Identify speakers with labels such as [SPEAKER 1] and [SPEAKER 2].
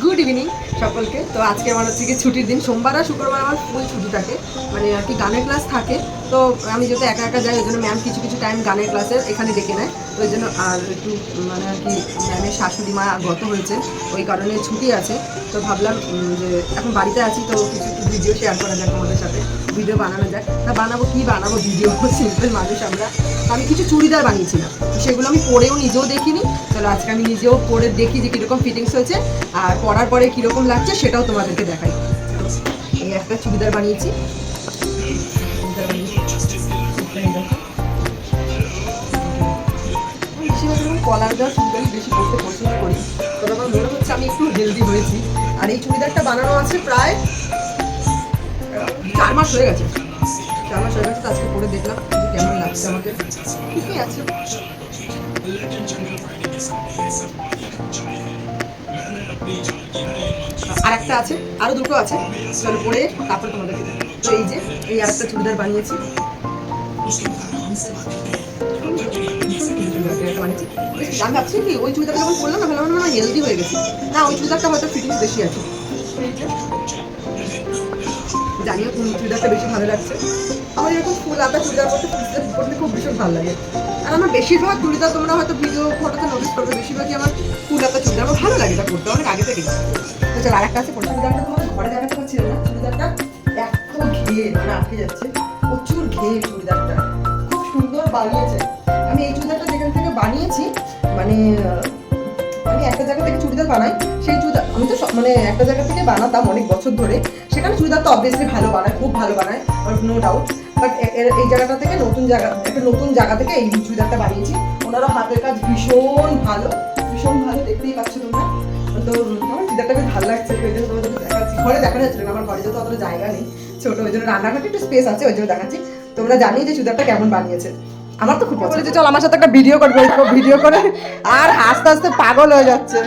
[SPEAKER 1] Good evening সকলকে। তো আজকে আমার হচ্ছে কি ছুটির দিন, সোমবার আর শুক্রবার আমার ফুল ছুটি থাকে, মানে আর কি গানের ক্লাস থাকে। তো আমি যেহেতু একা একা যাই ওই জন্য ম্যাম কিছু কিছু টাইম গানের ক্লাসে এখানে ডেকে নেয়। তো ওই জন্য আর একটু মানে আর কি ম্যামের শাশুড়ি মা গত হয়েছে, ওই কারণে ছুটি আছে। তো ভাবলাম যে এখন বাড়িতে আছি, তো কিছু একটু ভিডিও শেয়ার করা যাক তোমাদের সাথে, ভিডিও বানানো যাক। তা বানাবো কি বানাবো, ভিডিও সিম্পল মানুষ আমরা। আমি কিছু চুড়িদার বানিয়েছিলাম, সেগুলো আমি পরেও নিজেও দেখিনি। চলো আজকে আমি নিজেও পরে দেখি যে কীরকম ফিটিংস হয়েছে, আর পরার পরে কীরকম লাগছে সেটাও তোমাদেরকে দেখাই। এই একটা চুড়িদার বানিয়েছি, বেশিরভাগ কলার দেওয়া চুড়িদার বেশি পরতে পছন্দ করি, তবে আমার মনে হচ্ছে আমি একটু হেলদি হয়েছি। আর এই চুড়িদারটা বানানো আছে প্রায় 4 মাস হয়ে গেছে। 4 মাস হয়ে গেছে, তো আজকে পরে দেখলাম যে কেমন লাগছে আমাকে। ঠিকই আছে। আর একটা আছে, আরো দুটো আছে, চলো পরে তারপরে তোমাদেরকে দেখাবো। তো এই যে এই আরেকটা চুড়িদার বানিয়েছি, আমি ভাবছি কি ওই চুড়িদারটা যখন পরলাম না ভালো মানে হেলদি হয়ে গেছে, না ওই চুড়িদারটা হয়তো ফিটিংস বেশি আছে। জানিও কোন চুড়িদারটা বেশি ভালো লাগছে। আমার এরকম ফুল আতা চুড়িদার পরতে খুব ভীষণ ভালো লাগে। আর আমার বেশিরভাগ চুড়িদার তোমরা হয়তো ভিডিও ফটোতে নোটিস করবে, বেশিরভাগই আমার ফুল আতা চুড়িদার আমার ভালো লাগে, এটা পরতে অনেক আগে থেকে। তো চলো আরেকটা আছে, চুড়িদারটা তোমাদের ঘরে দেখাতে পারছিল না, চুড়িদারটা এত ঘেয়ে মানে আটকে যাচ্ছে, প্রচুর ঘেয়ে চুড়িদারটা, খুব সুন্দর বানিয়েছে। আমি এই চুড়িদারটা যেখান থেকে বানিয়েছি মানে আমি একটা জায়গা থেকে চুড়িদার বানাই, সেই চুড়িদার আমি তো মানে একটা জায়গা থেকে বানাতাম অনেক বছর ধরে, সেখানে চুড়িদার তো অবভিয়াসলি ভালো বানায়, খুব ভালো বানায়, নো ডাউট। বাট এই জায়গাটা থেকে একটা নতুন জায়গা থেকে এই চুড়িদারটা বানিয়েছি। ওনারও হাতের কাজ ভীষণ ভালো, ভীষণ ভালো, দেখতেই পাচ্ছ তোমরা। তো আমার চুড়িদারটা বেশ ভালো লাগছে, ওই জন্য তোমাদের দেখাচ্ছি। ঘরে দেখা যাচ্ছে না, আমার ঘরে যেহেতু অতটা জায়গা নেই, ছোট, ওই জন্য রান্নাঘাটে একটু স্পেস আছে, ওই জন্য দেখাচ্ছি। তোমরা জানি যে চুড়িদারটা কেমন বানিয়েছে, আমার তো খুব পছন্দ। চল আমার সাথে একটা ভিডিও করবে, ভিডিও করে আর হাসতে হাসতে পাগল হয়ে যাচ্ছে।